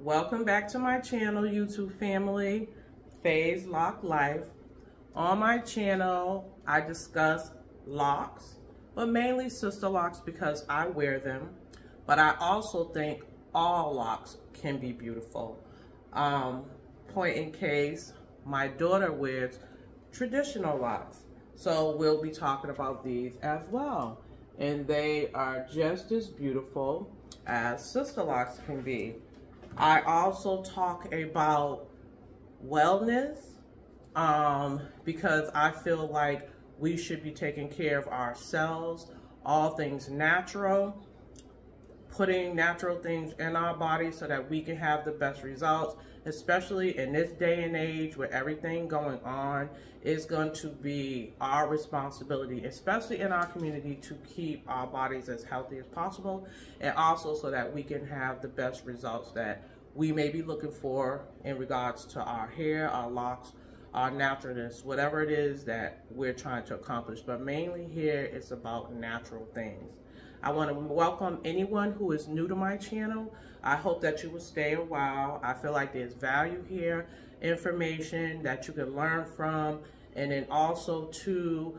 Welcome back to my channel, YouTube family, Faye's Lock Life. On my channel, I discuss locks, but mainly sister locks because I wear them. But I also think all locks can be beautiful. Point in case, my daughter wears traditional locks. So we'll be talking about these as well. And they are just as beautiful as sister locks can be. I also talk about wellness because I feel like we should be taking care of ourselves, all things natural, putting natural things in our bodies so that we can have the best results, especially in this day and age with everything going on. It's going to be our responsibility, especially in our community, to keep our bodies as healthy as possible, and also so that we can have the best results that we may be looking for in regards to our hair, our locks, our naturalness, whatever it is that we're trying to accomplish. But mainly here, it's about natural things. I want to welcome anyone who is new to my channel. I hope that you will stay a while. I feel like there's value here, information that you can learn from, and then also to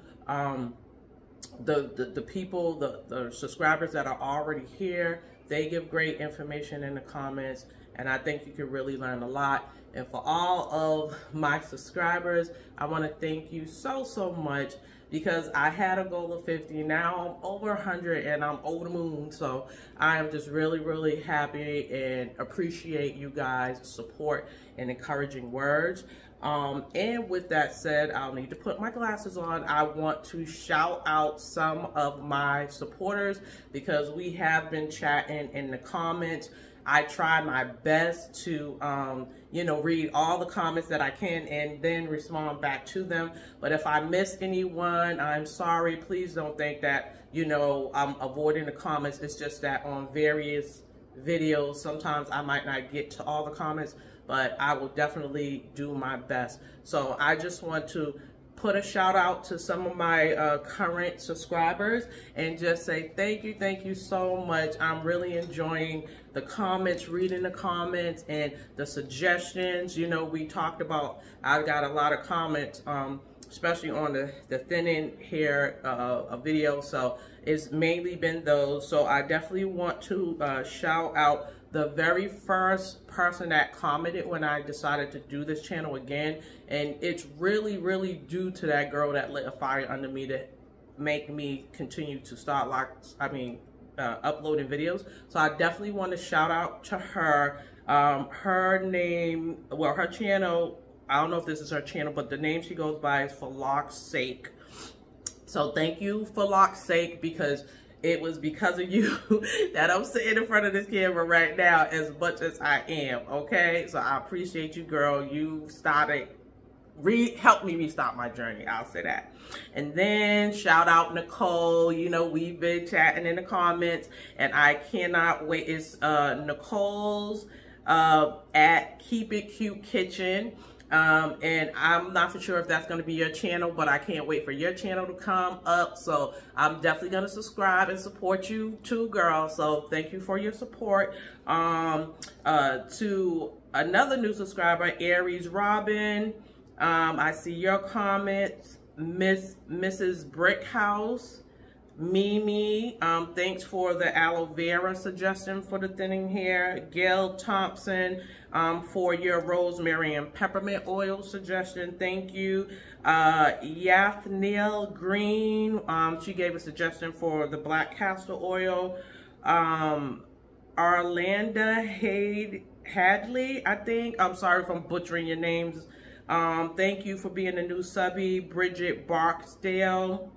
the people, the subscribers that are already here. They give great information in the comments, and I think you can really learn a lot. And for all of my subscribers, I want to thank you so much, because I had a goal of 50. Now I'm over 100 and I'm over the moon. So I am just really happy and appreciate you guys' support and encouraging words. And with that said, I'll need to put my glasses on. I want to shout out some of my supporters because we have been chatting in the comments. I try my best to, read all the comments that I can and then respond back to them. But if I miss anyone, I'm sorry. Please don't think that, I'm avoiding the comments. It's just that on various videos, sometimes I might not get to all the comments, but I will definitely do my best. So I just want to put a shout out to some of my current subscribers and just say thank you so much. I'm really enjoying the comments, reading the comments and the suggestions. We talked about, I got a lot of comments, especially on the thinning hair video, so it's mainly been those. So I definitely want to shout out the very first person that commented when I decided to do this channel again. And it's really due to that girl that lit a fire under me to make me continue to start uploading videos. So I definitely want to shout out to her. Her name, well, her channel, I don't know if this is her channel, but the name she goes by is For Lock's Sake. So thank you, For Lock's Sake, because it was because of you that I'm sitting in front of this camera right now as much as I am, okay? So I appreciate you, girl. You started, helped me restart my journey, I'll say that. And then shout out Nicole. We've been chatting in the comments, and I cannot wait. It's Nicole's at Keep It Cute Kitchen. And I'm not for sure if that's going to be your channel, but I can't wait for your channel to come up. So I'm definitely going to subscribe and support you too, girl. So thank you for your support. To another new subscriber, Aries Robin, I see your comments. Mrs. Brickhouse, Mimi, thanks for the aloe vera suggestion for the thinning hair. Gail Thompson, for your rosemary and peppermint oil suggestion. Thank you. Yathniel Green, she gave a suggestion for the black castor oil. Arlanda Hadley, I think. I'm sorry if I'm butchering your names. Thank you for being a new subby. Bridget Barksdale,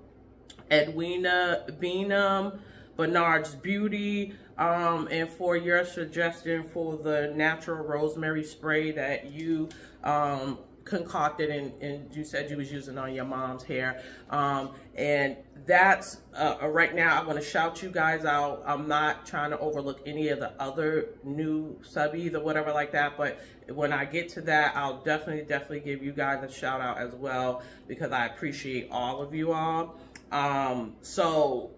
Edwina Beanham, Bernard's Beauty, and for your suggestion for the natural rosemary spray that you concocted and you said you was using on your mom's hair. And that's right now I want to shout you guys out. I'm not trying to overlook any of the other new subbies or whatever like that, but when I get to that, I'll definitely give you guys a shout out as well, because I appreciate all of you all. So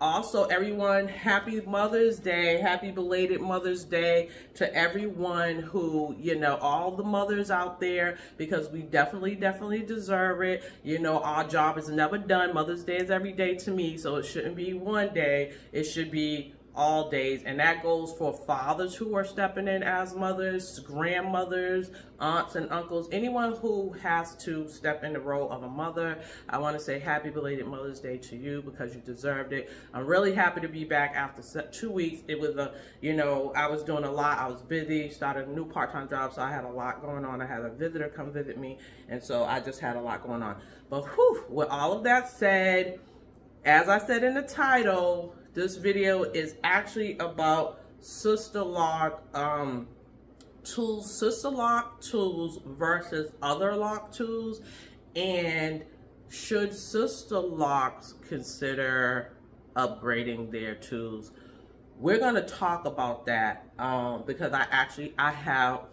Also, everyone, happy Mother's Day. Happy belated Mother's Day to everyone who, you know, all the mothers out there, because we definitely deserve it. You know, our job is never done. Mother's Day is every day to me, so it shouldn't be one day. It should be all days, and that goes for fathers who are stepping in as mothers, grandmothers, aunts and uncles, anyone who has to step in the role of a mother. I want to say happy belated Mother's Day to you, because you deserved it. I'm really happy to be back after 2 weeks. It was you know, I was doing a lot. I was busy, started a new part-time job, so I had a lot going on. I had a visitor come visit me, and so I just had a lot going on. But whew, with all of that said, as I said in the title, this video is actually about Sisterlock tools, Sisterlock tools versus other lock tools, and should Sisterlocks consider upgrading their tools. We're going to talk about that because I actually have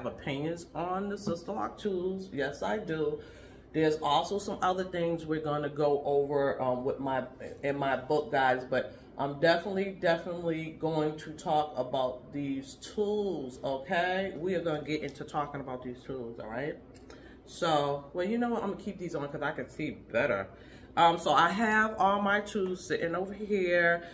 opinions on the Sisterlock tools. Yes, I do. There's also some other things we're going to go over in my book, guys, but I'm definitely going to talk about these tools, okay? We are going to get into talking about these tools, all right? So, well, you know what? I'm going to keep these on because I can see better. So I have all my tools sitting over here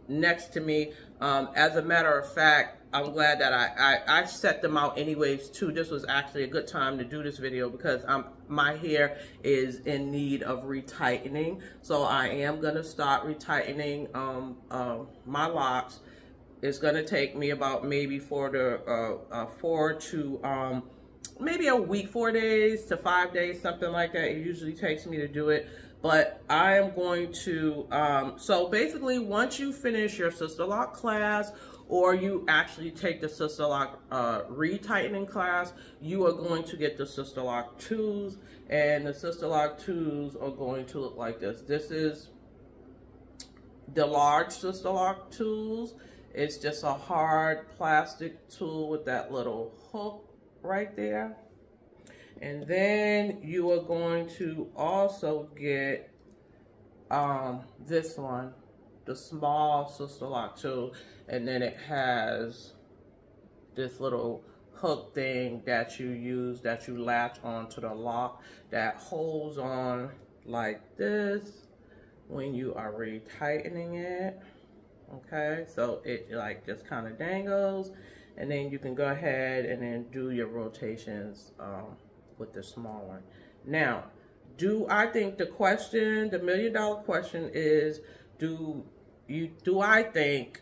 next to me. As a matter of fact, I'm glad that I set them out anyways too. This was actually a good time to do this video because my hair is in need of retightening. So I am gonna start retightening my locks. It's gonna take me about maybe maybe a week, 4 days to 5 days, something like that. It usually takes me to do it. But I am going to, so basically once you finish your Sisterlock class, or you actually take the Sisterlock retightening class, you are going to get the Sisterlock tools, and the Sisterlock tools are going to look like this. This is the large Sisterlock tools. It's just a hard plastic tool with that little hook right there. And then you are going to also get this one, the small Sisterlock tool, and then it has this little hook thing that you use, that you latch onto the lock, that holds on like this when you are retightening it. Okay, so it like just kind of dangles, and then you can go ahead and then do your rotations with the small one. Now, I think the million-dollar question is, do I think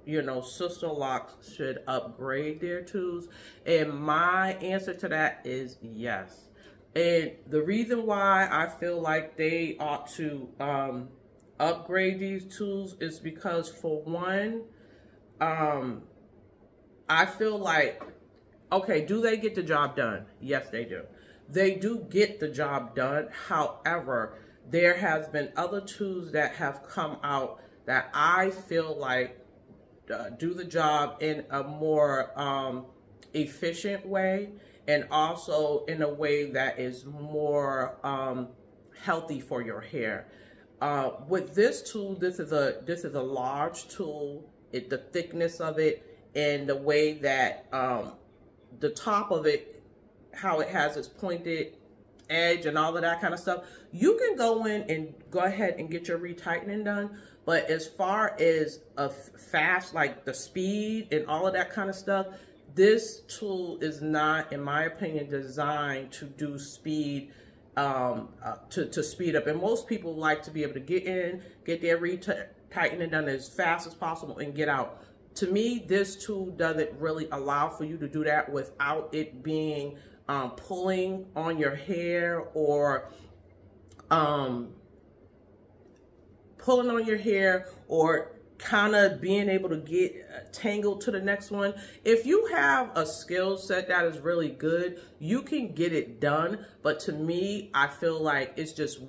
you know, Sisterlocks should upgrade their tools? And my answer to that is yes. And the reason why I feel like they ought to upgrade these tools is because, for one, I feel like, okay, do they get the job done? Yes, they do. They do get the job done. However, there has been other tools that have come out that I feel like do the job in a more efficient way, and also in a way that is more healthy for your hair. With this tool, this is a large tool. The thickness of it and the way that the top of it, how it has its pointed edge and all of that kind of stuff, you can go in and go ahead and get your retightening done. But as far as a fast, like the speed and all of that kind of stuff, this tool is not, in my opinion, designed to do speed, to speed up. And most people like to be able to get in, get their retightening done as fast as possible and get out. To me, this tool doesn't really allow for you to do that without it being pulling on your hair, or pulling on your hair, or kind of being able to get tangled to the next one. If you have a skill set that is really good, you can get it done. But to me, I feel like it's just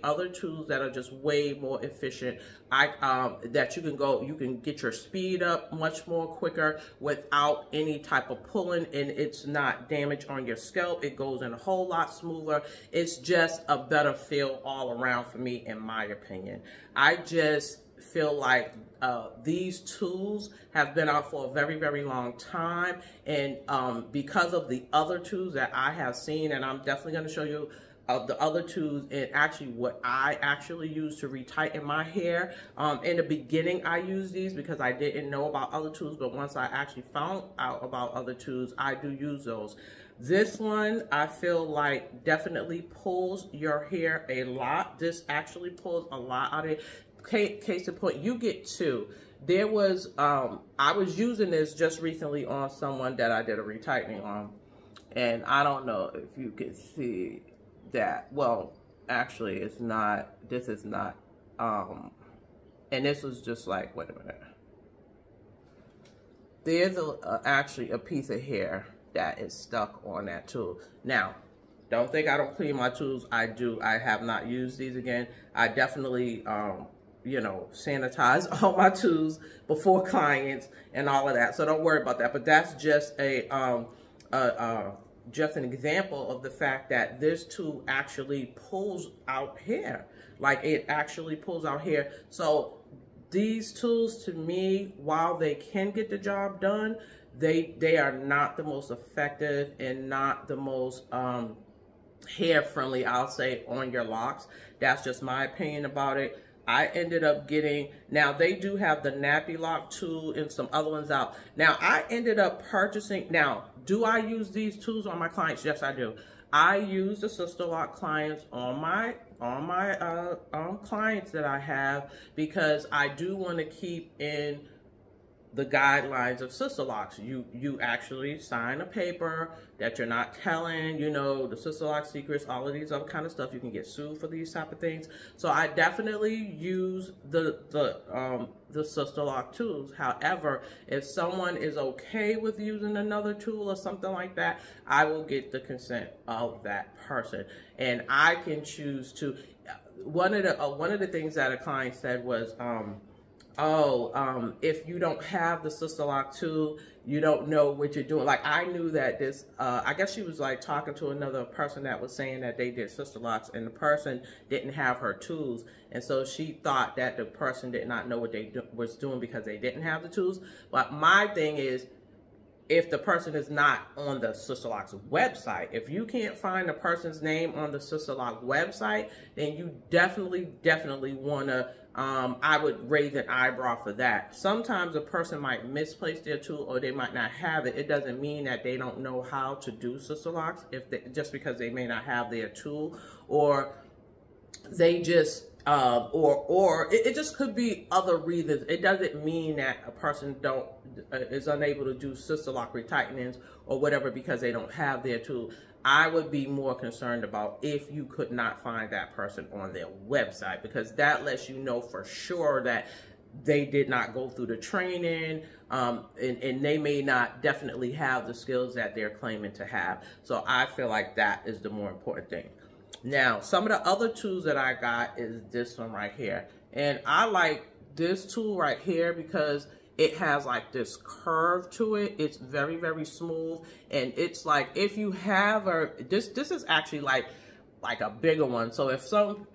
other tools that are just way more efficient. That you can get your speed up much more quicker without any type of pulling, and it's not damage on your scalp. It goes in a whole lot smoother. It's just a better feel all around for me, in my opinion. I just feel like these tools have been out for a very, very long time, and because of the other tools that I have seen, and I'm definitely going to show you the other tools and actually what I actually use to retighten my hair. In the beginning, I used these because I didn't know about other tools, but once I actually found out about other tools, I do use those. This one, I feel like definitely pulls your hair a lot. This actually pulls a lot out of it. Case in point, you get two. There was, I was using this just recently on someone that I did a retightening on, and I don't know if you can see that. Well, actually, it's not, this is not, and this was just like, wait a minute. There's actually a piece of hair that is stuck on that tool. Now, don't think I don't clean my tools. I do. I have not used these again. I definitely, you know, sanitize all my tools before clients and all of that. So don't worry about that. But that's just just an example of the fact that this tool actually pulls out hair. Like, it actually pulls out hair. So these tools, to me, while they can get the job done, they are not the most effective and not the most hair friendly, I'll say, on your locks. That's just my opinion about it. I ended up getting, now they do have the Nappy Lock tool and some other ones out. Now I ended up purchasing, now do I use these tools on my clients? Yes, I do. I use the Sisterlock clients on my clients that I have, because I do want to keep in the guidelines of Sisterlocks. You actually sign a paper that you're not telling, you know, the Sisterlock secrets, all of these other kind of stuff. You can get sued for these type of things. So I definitely use the Sisterlock tools. However, if someone is okay with using another tool or something like that, I will get the consent of that person, and I can choose to. One of the things that a client said was, if you don't have the Sisterlock tool, you don't know what you're doing. Like, I knew that this, I guess she was like talking to another person that was saying that they did Sisterlocks, and the person didn't have her tools. And so she thought that the person did not know what they was doing because they didn't have the tools. But my thing is, if the person is not on the Sisterlock's website, if you can't find the person's name on the Sisterlock website, then you definitely want to, I would raise an eyebrow for that. Sometimes a person might misplace their tool, or they might not have it. It doesn't mean that they don't know how to do Sisterlocks, just because they may not have their tool, or they just, or it just could be other reasons. It doesn't mean that a person is unable to do Sisterlock retightenings or whatever because they don't have their tool. I would be more concerned about if you could not find that person on their website, because that lets you know for sure that they did not go through the training, and they may not definitely have the skills that they're claiming to have. So I feel like that is the more important thing. Now, some of the other tools that I got is this one right here. And I like this tool right here because it has like this curve to it. It's very, very smooth. And it's like, if you have this is actually like a bigger one. So if some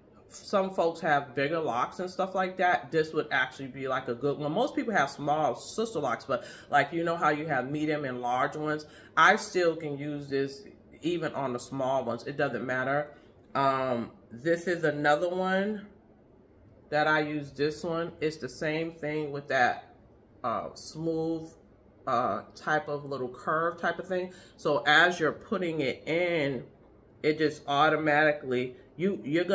folks have bigger locks and stuff like that, this would actually be like a good one. Most people have small Sisterlocks, but like, you know how you have medium and large ones? I still can use this even on the small ones. It doesn't matter. This is another one that I use. This one, it's the same thing with that smooth type of little curve type of thing. So as you're putting it in, it just automatically, you would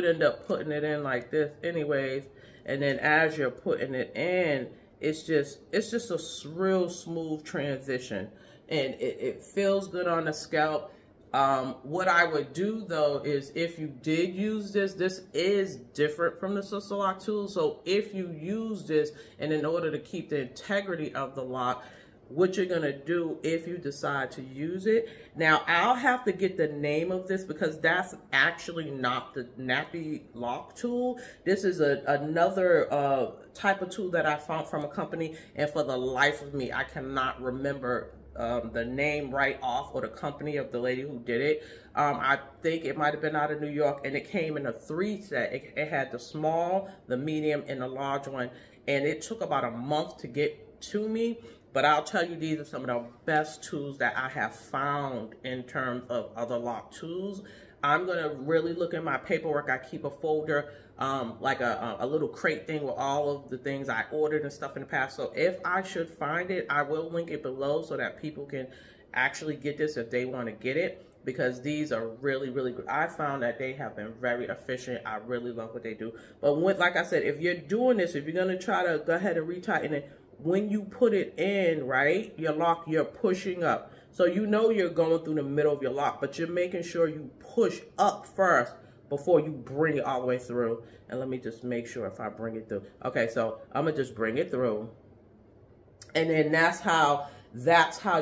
end up putting it in like this anyways, and then as you're putting it in, it's just a real smooth transition, and it feels good on the scalp. What I would do though is if you did use this, this is different from the Sister Lock tool. So if you use this, and in order to keep the integrity of the lock, what you're gonna do if you decide to use it. Now I'll have to get the name of this because that's actually not the Nappy Lock tool. This is another type of tool that I found from a company, and for the life of me, I cannot remember the name right off, or the company of the lady who did it. I think it might have been out of New York, and it came in a 3 set. It had the small, the medium, and the large one, and it took about a month to get to me. But I'll tell you, these are some of the best tools that I have found in terms of other lock tools. I'm gonna really look in my paperwork. I keep a folder, like a little crate thing with all of the things I ordered and stuff in the past. So if I should find it, I will link it below so that people can actually get this if they want to get it, because these are really, really good. I found that they have been very efficient. I really love what they do. But like I said, if you're doing this, if you're gonna try to go ahead and retighten it, when you put it in, right, your lock, you're pushing up. So you know you're going through the middle of your lock, but you're making sure you push up first before you bring it all the way through. And let me just make sure if I bring it through. Okay, so I'm gonna just bring it through. And then that's how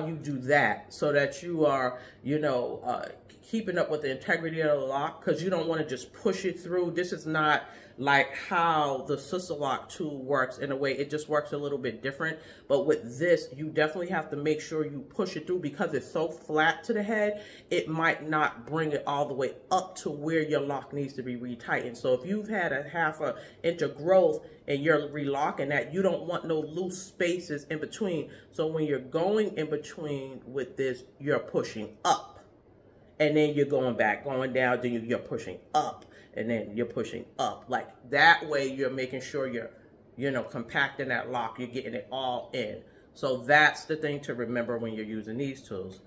you do that, so that you are, you know, keeping up with the integrity of the lock, because you don't want to just push it through. This is not like how the Sister Lock tool works. In a way, it just works a little bit different. But with this, you definitely have to make sure you push it through, because it's so flat to the head, it might not bring it all the way up to where your lock needs to be retightened. So if you've had a 1/2 inch of growth and you're relocking that, you don't want no loose spaces in between. So when you're going in between with this, you're pushing up, and then you're going back, going down, then you're pushing up, and then you're pushing up. Like that way, you're making sure you're, you know, compacting that lock. You're getting it all in. So that's the thing to remember when you're using these tools.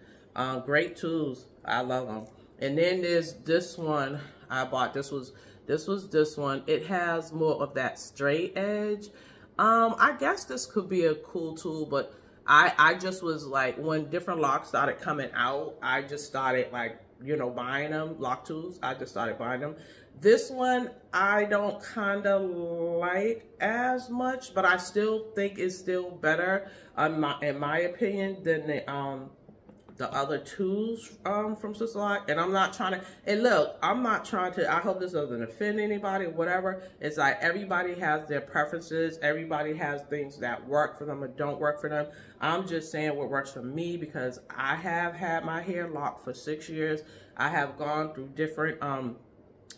Great tools. I love them. And then there's this one I bought. This was this one. It has more of that straight edge. I guess this could be a cool tool, but I just was like, when different locks started coming out, I just started like, you know, buying them, lock tools. I just started buying them. This one I don't kind of like as much, but I still think it's still better, in my opinion, than the other tools from Sister Lock. And I'm not trying to, and look, I'm not trying to, I hope this doesn't offend anybody, whatever. It's like everybody has their preferences. Everybody has things that work for them or don't work for them. I'm just saying what works for me, because I have had my hair locked for 6 years. I have gone through different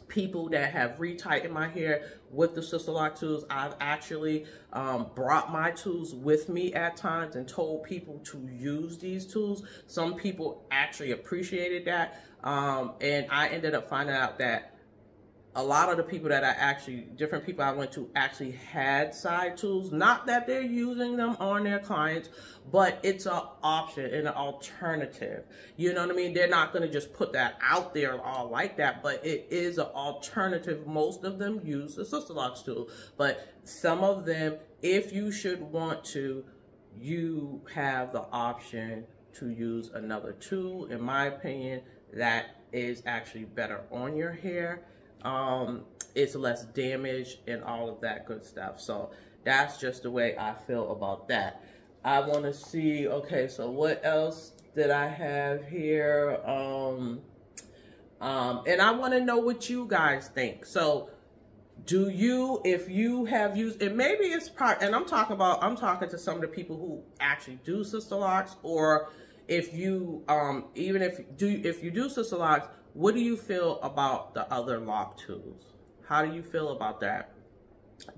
people that have retightened my hair with the Sister Lock tools. I've actually brought my tools with me at times and told people to use these tools. Some people actually appreciated that, and I ended up finding out that a lot of the people that different people I went to actually had side tools. Not that they're using them on their clients, but it's an option and an alternative. You know what I mean? They're not going to just put that out there all like that, but it is an alternative. Most of them use the Sister Lock tool, but some of them, if you should want to, you have the option to use another tool. In my opinion, that is actually better on your hair. It's less damage and all of that good stuff. So that's just the way I feel about that. I want to see, okay, so what else did I have here? And I want to know what you guys think. So do you, if you have used, and maybe it's part, and I'm talking to some of the people who actually do Sister Locks, or if you, even if you do Sister Locks, what do you feel about the other lock tools? How do you feel about that?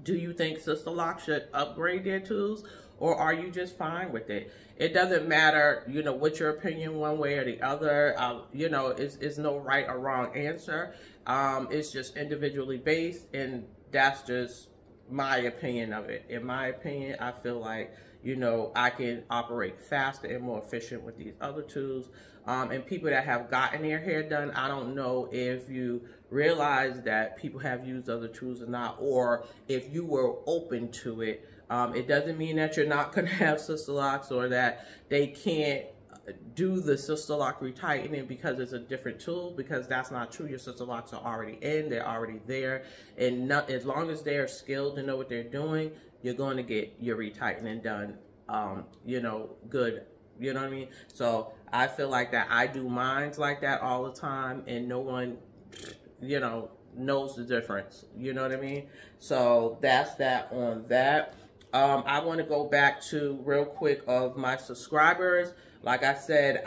Do you think Sister Lock should upgrade their tools, or are you just fine with it? It doesn't matter, you know, what's your opinion one way or the other. You know, it's no right or wrong answer. It's just individually based, and that's just my opinion of it. In my opinion, I feel like, you know, I can operate faster and more efficient with these other tools. And people that have gotten their hair done, I don't know if you realize that people have used other tools or not, or if you were open to it. It doesn't mean that you're not going to have Sister Locks, or that they can't, do the Sisterlock retightening because it's a different tool, because that's not true. Your Sisterlocks are already in, they're already there, and not, as long as they're skilled and know what they're doing, you're going to get your retightening done, you know, good. You know what I mean? So I feel like that I do mines like that all the time, and no one, you know, knows the difference. You know what I mean? So that's that on that. I want to go back to real quick of my subscribers. Like I said,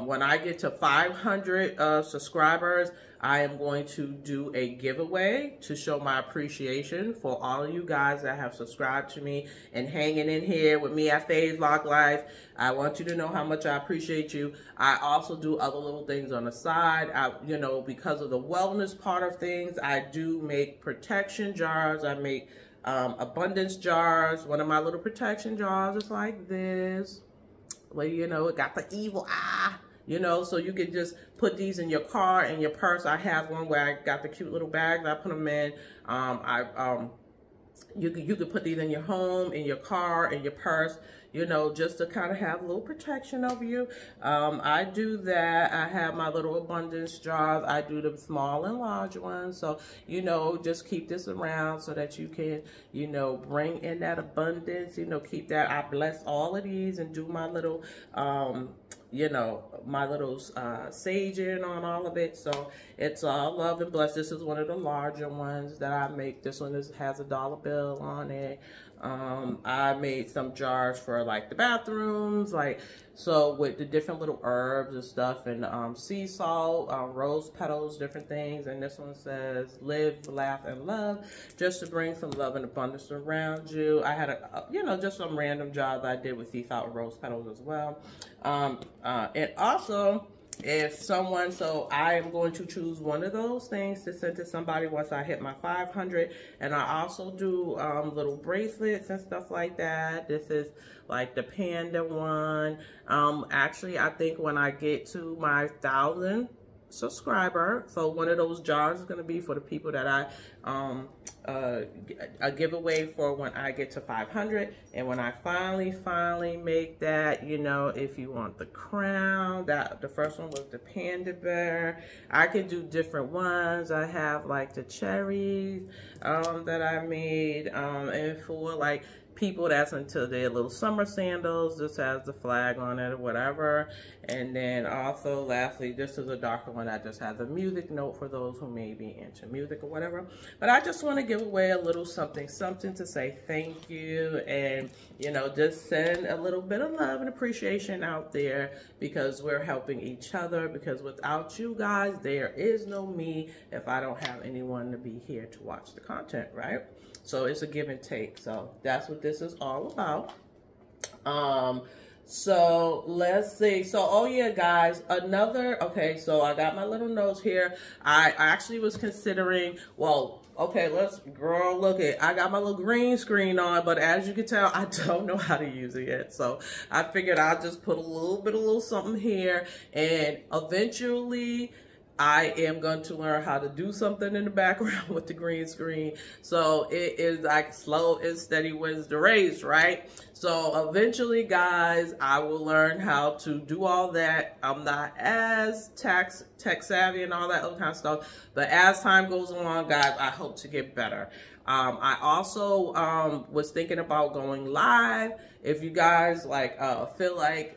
when I get to 500 subscribers, I am going to do a giveaway to show my appreciation for all of you guys that have subscribed to me and hanging in here with me at Faye's Lock Life. I want you to know how much I appreciate you. I also do other little things on the side. You know, because of the wellness part of things, I do make protection jars. I make abundance jars. One of my little protection jars is like this. Well, you know, it got the evil eye, you know, so you can just put these in your car, in your purse. I have one where I got the cute little bags. I put them in. You could put these in your home, in your car, in your purse, you know, just to kind of have a little protection over you. I do that. I have my little abundance jars. I do the small and large ones. So, you know, just keep this around so that you can, you know, bring in that abundance, you know, keep that. I bless all of these and do my little, you know, my little saging on all of it. So it's all love and bless. This is one of the larger ones that I make. This one has a dollar bill on it. I made some jars for like the bathrooms, like, so with the different little herbs and stuff, and sea salt, rose petals, different things. And this one says live, laugh, and love, just to bring some love and abundance around you. I had you know, just some random jars I did with sea salt and rose petals as well. And also, if someone, so I am going to choose one of those things to send to somebody once I hit my 500. And I also do little bracelets and stuff like that. This is like the panda one. Actually, I think when I get to my 1,000 subscriber, so one of those jars is going to be for the people that I a giveaway for when I get to 500. And when I finally make that, you know, if you want the crown, that the first one was the panda bear. I could do different ones. I have like the cherries that I made, and for like people that's into their little summer sandals, this has the flag on it or whatever. And then also lastly, this is a darker one that just has a music note for those who may be into music or whatever. But I just want to give away a little something to say thank you, and you know, just send a little bit of love and appreciation out there, because we're helping each other, because without you guys there is no me if I don't have anyone to be here to watch the content, right? So it's a give and take. So that's what this is all about. So let's see. So, oh yeah, guys, okay, so I got my little notes here. I actually was considering, well, okay, girl, look it. I got my little green screen on, but as you can tell, I don't know how to use it yet. So I figured I'll just put a little something here, and eventually I am going to learn how to do something in the background with the green screen. So it is like slow and steady wins the race, right? So eventually, guys, I will learn how to do all that. I'm not as tech savvy and all that other kind of stuff, but as time goes along, guys, I hope to get better. I also was thinking about going live. If you guys like feel like,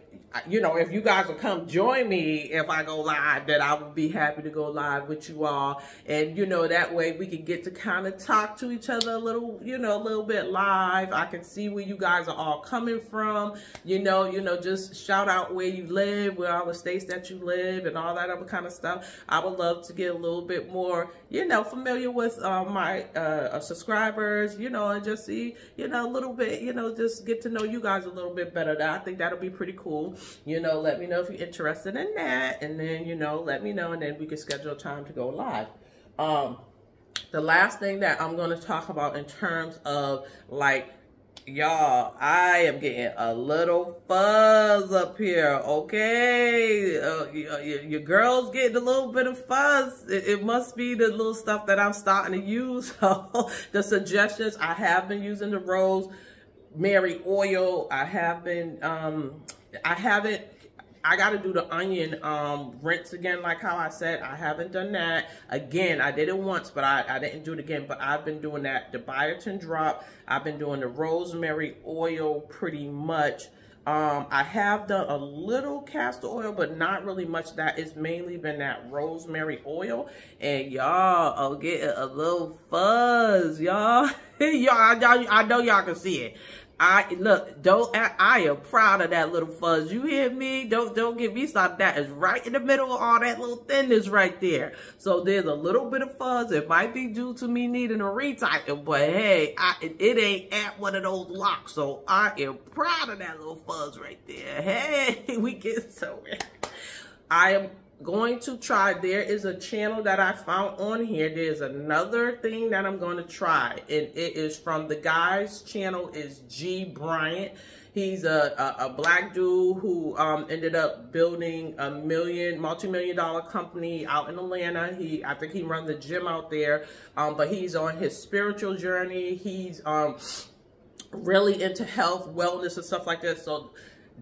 you know, if you guys will come join me if I go live, then I would be happy to go live with you all. And, you know, that way we can get to kind of talk to each other a little, you know, a little bit live. I can see where you guys are all coming from, you know, just shout out where you live, where all the states that you live and all that other kind of stuff. I would love to get a little bit more, you know, familiar with my subscribers, you know, and just see, you know, a little bit, you know, just get to know you guys a little bit better. I think that'll be pretty cool. You know, let me know if you're interested in that, and then, you know, let me know, and then we can schedule time to go live. The last thing that I'm going to talk about in terms of, like, y'all, I am getting a little fuzz up here, okay? Your girl's getting a little bit of fuzz. It must be the little stuff that I'm starting to use. So the suggestions, I have been using the rosemary oil. I have been, I haven't I got to do the onion rinse again, like how I said. I haven't done that. Again, I did it once, but I didn't do it again. But I've been doing that, the biotin drop. I've been doing the rosemary oil pretty much. I have done a little castor oil, but not really much. That it's mainly been that rosemary oil. And y'all are getting a little fuzz, y'all. I know y'all can see it. I am proud of that little fuzz. You hear me? Don't get me started. That is right in the middle of all that little thinness right there. So there's a little bit of fuzz. It might be due to me needing a retighten, but hey, it ain't at one of those locks. So I am proud of that little fuzz right there. Hey, we get somewhere. I am going to try. There is a channel that I found on here. There's another thing that I'm going to try, and it is from the guy's channel is G Bryant. He's a black dude who ended up building a multi-million-dollar company out in Atlanta. I think he runs the gym out there, but he's on his spiritual journey. He's really into health, wellness, and stuff like that. So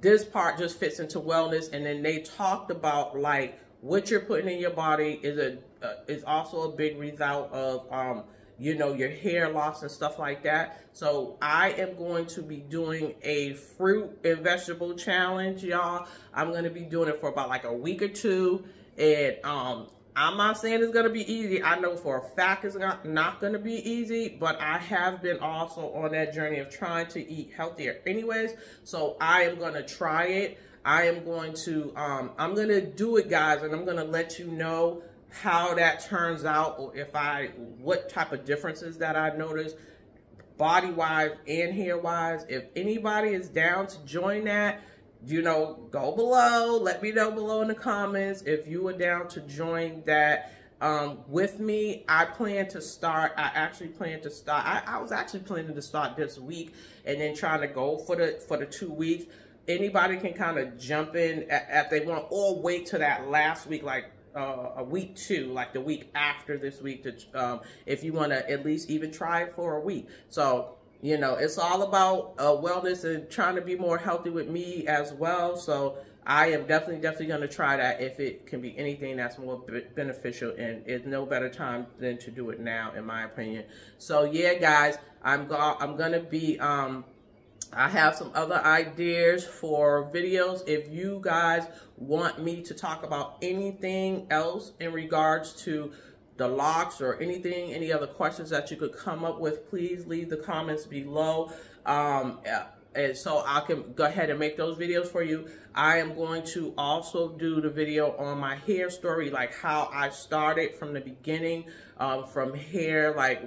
this part just fits into wellness. And then they talked about like what you're putting in your body is also a big result of you know, your hair loss and stuff like that. So I am going to be doing a fruit and vegetable challenge, y'all. I'm going to be doing it for about like a week or two. And I'm not saying it's going to be easy. I know for a fact it's not going to be easy, but I have been also on that journey of trying to eat healthier anyways. So I am going to try it. I am going to, I'm going to do it, guys, and I'm going to let you know how that turns out, or what type of differences that I notice body-wise and hair-wise. If anybody is down to join that, you know, go below. Let me know below in the comments if you are down to join that with me. I actually plan to start. I was actually planning to start this week and then trying to go for the 2 weeks. Anybody can kind of jump in if they want, or wait till that last week, like a week 2, like the week after this week, to if you want to at least even try it for a week. So, you know, it's all about wellness and trying to be more healthy with me as well. So I am definitely going to try that if it can be anything that's more beneficial, and it's no better time than to do it now, in my opinion. So yeah, guys, I'm going to be I have some other ideas for videos. If you guys want me to talk about anything else in regards to the locks or anything, any other questions that you could come up with, please leave the comments below. And so I can go ahead and make those videos for you. I am going to also do the video on my hair story, like how I started from the beginning, from hair, like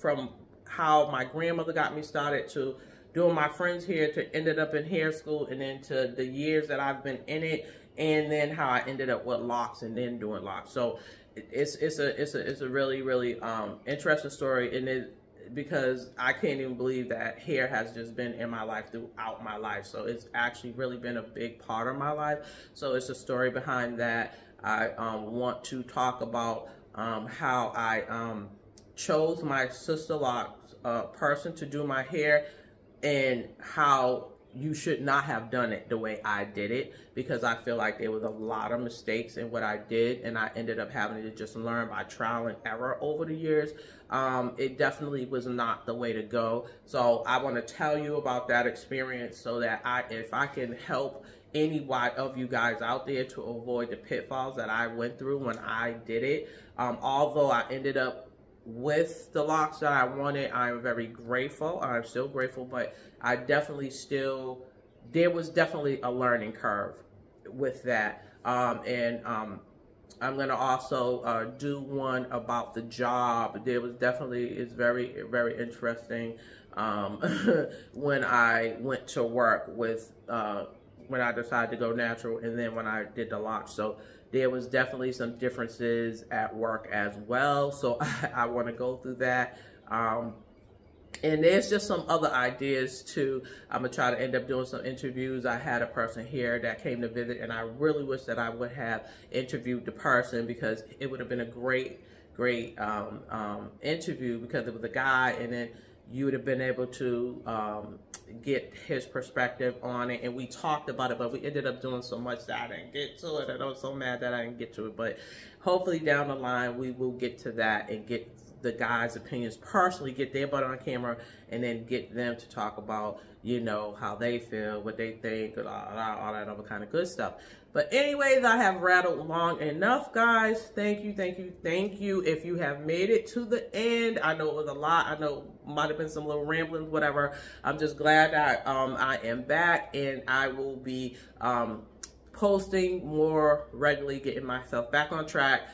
from how my grandmother got me started to doing my friends' hair, to ended up in hair school, and then to the years that I've been in it, and then how I ended up with locks and then doing locks. So it's a really interesting story, and because I can't even believe that hair has just been in my life throughout my life. So it's actually really been a big part of my life. So it's a story behind that. I want to talk about how I chose my Sister Locks person to do my hair, and how you should not have done it the way I did it, because I feel like there was a lot of mistakes in what I did, and I ended up having to just learn by trial and error over the years. It definitely was not the way to go. So I want to tell you about that experience, so that if I can help any of you guys out there to avoid the pitfalls that I went through when I did it. Although I ended up with the locks that I wanted, I'm very grateful. I'm still grateful, but I definitely there was definitely a learning curve with that. I'm going to also do one about the job. There was it's very interesting when I went to work with, when I decided to go natural, and then when I did the locks. So there was definitely some differences at work as well. So I want to go through that. And there's just some other ideas too. I'm going to try to end up doing some interviews. I had a person here that came to visit, and I really wish that I would have interviewed the person, because it would have been a great interview, because it was a guy, and then you would have been able to get his perspective on it. And we talked about it, but we ended up doing so much that I didn't get to it. And I was so mad that I didn't get to it. But hopefully down the line, we will get to that and get the guys' opinions personally, get their butt on camera, and then get them to talk about, you know, how they feel, what they think, all that other kind of good stuff. But anyways, I have rattled long enough, guys. Thank you, thank you, thank you. If you have made it to the end, I know it was a lot. I know might have been some little ramblings, whatever. I'm just glad that I am back, and I will be posting more regularly, getting myself back on track.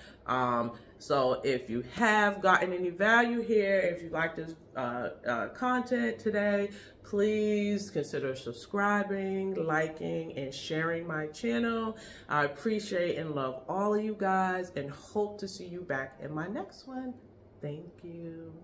So if you have gotten any value here, if you like this content today, please consider subscribing, liking, and sharing my channel. I appreciate and love all of you guys and hope to see you back in my next one. Thank you.